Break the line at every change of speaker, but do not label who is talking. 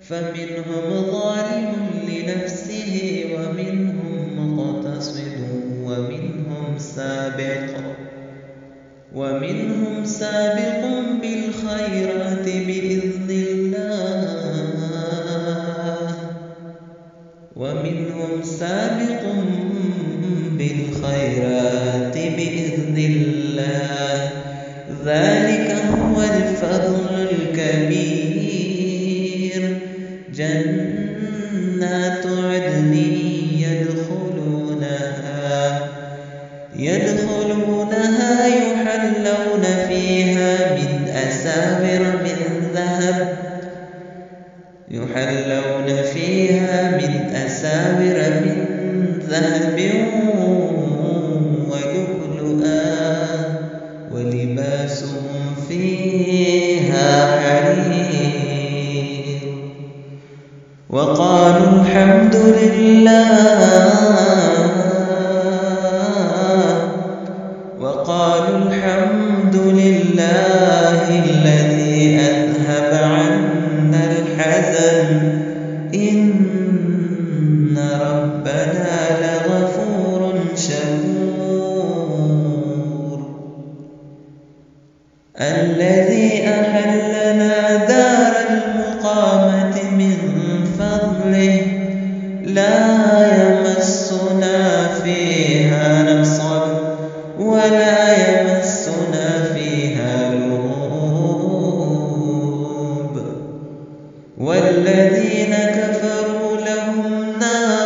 فمنهم ظالم لنفسه ومنهم مقتصد ومنهم سابق بالخيرات بإذن الله ذلك هو الفضل الكبير جنات عدن يدخلونها يحلون فيها من أساور من ذهب ولؤلؤا ولباسهم فيها حرير وقالوا الحمد لله الذي أذهب عنا الحزن إن ربنا لغفور شكور الذي أحلنا دار المقامة من فضله لا يمسنا فيها نصب ولا يمسنا فيها لغوب والذين كفروا لهم نار